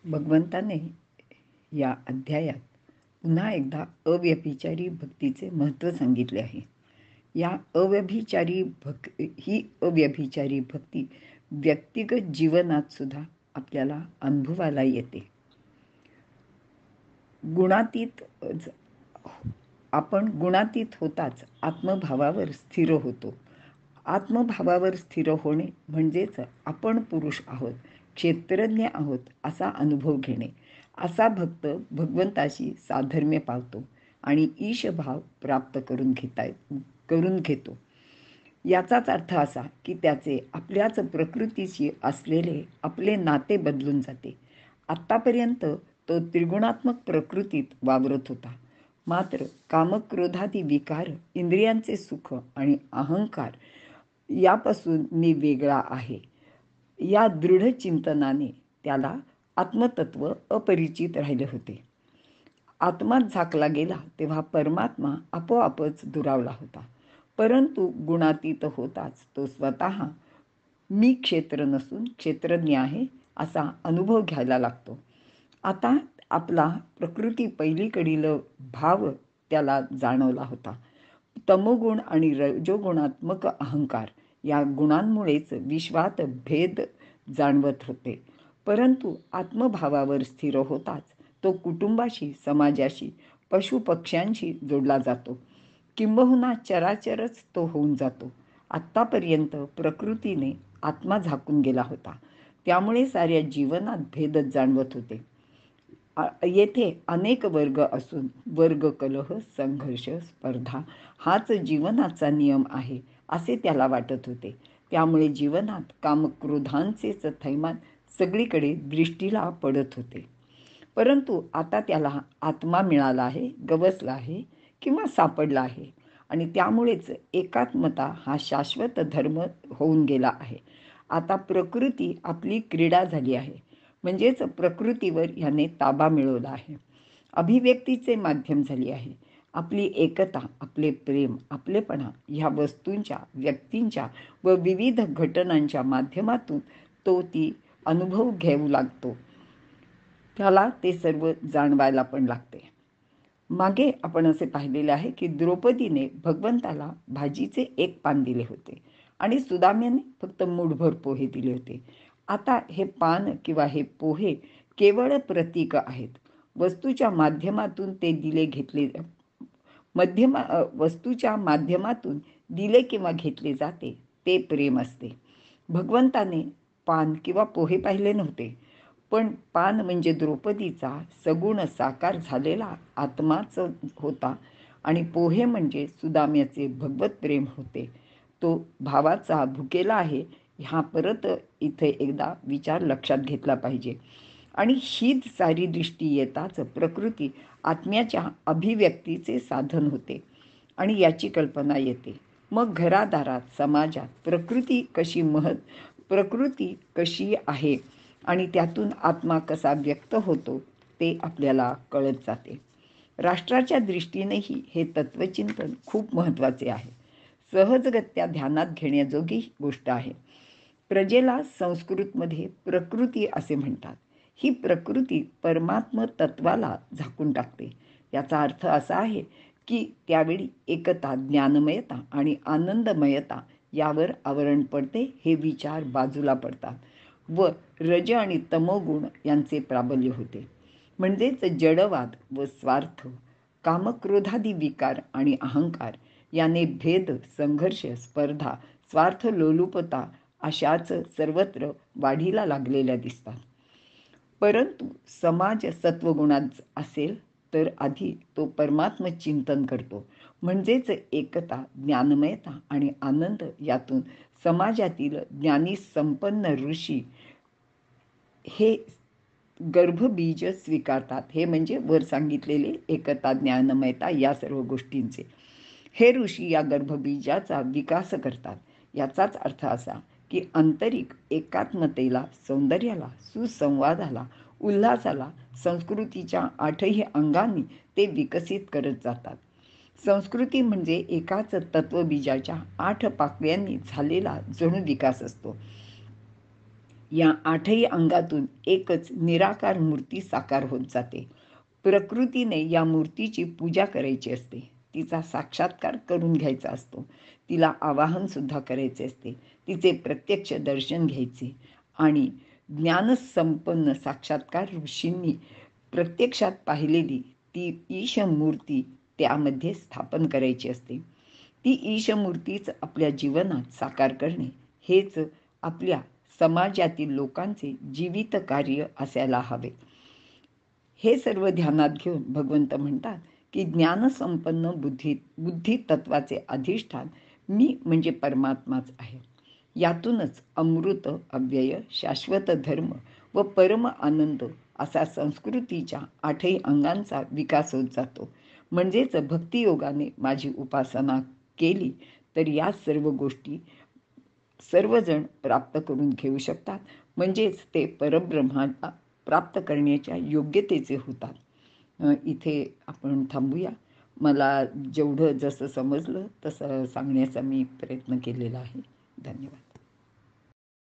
भगवंताने या अध्यायात पुन्हा एकदा अव्यभिचारी भक्तीचे महत्त्व सांगितले आहे. या ही अव्यभिचारी भक्ती व्यक्तिगत जीवनात सुद्धा आपल्याला अनुभवायला येते. आपण गुणातीत होताच आत्मभावावर स्थिर होतो. आत्मभावावर स्थिर होणे म्हणजेच आपण पुरुष आहोत, क्षेत्रज्ञ आहोत असा अनुभव घेणे. असा भक्त भगवंताशी साधर्म्य पावतो आणि ईशभाव प्राप्त करून घेतो. याचाच अर्थ असा की त्याचे आपल्याच प्रकृतीशी असलेले आपले नाते बदलून जाते. आत्तापर्यंत तो त्रिगुणात्मक प्रकृतीत वावरत होता. मात्र कामक्रोधादी विकार, इंद्रियांचे सुख आणि अहंकार यापासून मी वेगळा आहे या दृढ चिंतनाने त्याला आत्मतत्व अपरिचित राहिले होते. आत्मा झाकला गेला तेव्हा परमात्मा आपोआपच दुरावला होता. परंतु गुणातीत होताच तो स्वतः मी क्षेत्र नसून क्षेत्रज्ञ आहे असा अनुभव घ्यायला लागतो. आता आपला प्रकृती पहिलीकडील भाव त्याला जाणवला होता. तमोगुण आणि रजोगुणात्मक अहंकार या गुणांमुळेच विश्वात भेद जाणवत होते. परंतु आत्मभावावर स्थिर होताच तो कुटुंबाशी, समाजाशी, पशुपक्ष्यांशी जोडला जातो. किंबहुना चराचरच तो होऊन जातो. आत्तापर्यंत प्रकृतीने आत्मा झाकून गेला होता. त्यामुळे साऱ्या जीवनात भेदच जाणवत होते. येथे अनेक वर्ग असून वर्ग कलह, संघर्ष, स्पर्धा हाच जीवनाचा नियम आहे असे त्याला वाटत होते. त्यामुळे जीवनात कामक्रोधांचेच थैमान सगळीकडे दृष्टीला पडत होते. परंतु आता त्याला आत्मा मिळाला आहे, गवसला आहे किंवा सापडला आहे आणि त्यामुळेच एकात्मता हा शाश्वत धर्म होऊन गेला आहे. आता प्रकृती आपली क्रीडा झाली आहे, म्हणजेच प्रकृतीवर ह्याने ताबा मिळवला आहे. अभिव्यक्तीचे माध्यम झाली आहे. आपली एकता, आपले प्रेम, आपलेपणा ह्या वस्तूंच्या, व्यक्तींच्या व विविध घटनांच्या माध्यमातून तो ती अनुभव घेऊ लागतो. त्याला ते सर्व जाणवायला पण लागते. मागे आपण असे पाहिलेले आहे की द्रौपदीने भगवंताला भाजीचे एक पान दिले होते आणि सुदाम्याने फक्त मूठभर पोहे दिले होते. आता हे पान किंवा हे पोहे केवळ प्रतीक आहेत. वस्तूच्या माध्यमातून दिले किंवा घेतले जाते ते प्रेम असते. भगवंताने पान किंवा पोहे पाहिले नव्हते, पण पान म्हणजे द्रौपदीचा सगुण साकार झालेला आत्माच होता आणि पोहे म्हणजे सुदाम्याचे भगवत प्रेम होते. तो भावाचा भुकेला आहे हा परत इथे एकदा विचार लक्षात घेतला पाहिजे. आणि हीच सारी दृष्टी येताच प्रकृती आत्म्याच्या अभिव्यक्तीचे साधन होते आणि याची कल्पना येते. मग घरादारात, समाजात प्रकृती कशी आहे आणि त्यातून आत्मा कसा व्यक्त होतो ते आपल्याला कळत जाते. राष्ट्राच्या दृष्टीनेही हे तत्वचिंतन खूप महत्त्वाचे आहे. सहजगत्या ध्यानात घेण्याजोगी गोष्ट आहे. प्रजेला संस्कृतमध्ये प्रकृती असे म्हणतात. ही प्रकृती परमात्म तत्वाला झाकून टाकते. याचा अर्थ असा आहे की त्यावेळी एकता, ज्ञानमयता आणि आनंदमयता यावर आवरण पडते. हे विचार बाजूला पडतात व रज आणि तमोगुण यांचे प्राबल्य होते. म्हणजेच जडवाद व स्वार्थ, कामक्रोधादी विकार आणि अहंकार याने भेद, संघर्ष, स्पर्धा, स्वार्थ, लोलुपता अशाच सर्वत्र वाढीला लागलेल्या दिसतात. परंतु समाज सत्वगुणात असेल तर आधी तो परमात्म चिंतन करतो. म्हणजेच एकता, ज्ञानमयता आणि आनंद यातून समाजातील ज्ञानी संपन्न ऋषी हे गर्भबीज स्वीकारतात. हे म्हणजे वर सांगितलेले एकता, ज्ञानमयता या सर्व गोष्टींचे हे ऋषी या गर्भबीजाचा विकास करतात. याचाच अर्थ असा की आंतरिक एकात्मतेला, सौंदर्याला, सुसंवादाला, उल्हासाला संस्कृतीच्या 8ही अंगांनी ते विकसित करत जातात. संस्कृती म्हणजे एकाच तत्वबीजाच्या 8 पाकळ्यांनी झालेला जणू विकास असतो. या आठही अंगातून एकच निराकार मूर्ती साकार होत जाते. प्रकृतीने या मूर्तीची पूजा करायची असते, तिचा साक्षात्कार करून घ्यायचा असतो, तिला आवाहन सुद्धा करायचे असते, तिचे प्रत्यक्ष दर्शन घ्यायचे आणि ज्ञानसंपन्न साक्षात्कार ऋषींनी प्रत्यक्षात पाहिलेली ती ईशमूर्ती त्यामध्ये स्थापन करायची असते. ती ईशमूर्तीच आपल्या जीवनात साकार करणे हेच आपल्या समाजातील लोकांचे जीवित कार्य असायला हवे. हे सर्व ध्यानात घेऊन भगवंत म्हणतात की ज्ञानसंपन्न बुद्धी तत्वाचे अधिष्ठान मी म्हणजे परमात्माच आहे. यातूनच अमृत, अव्यय, शाश्वत धर्म व परम आनंद असा संस्कृतीच्या आठही अंगांचा विकास होत जातो. म्हणजेच भक्तियोगाने माझी उपासना केली तर या सर्व गोष्टी सर्वजण प्राप्त करून घेऊ शकतात. म्हणजेच ते परब्रह्माला प्राप्त करण्याच्या योग्यतेचे होतात. इथे आपण थांबूया. मला जेवढं जसं समजलं तसं सांगण्याचा मी प्रयत्न केलेला आहे. धन्यवाद.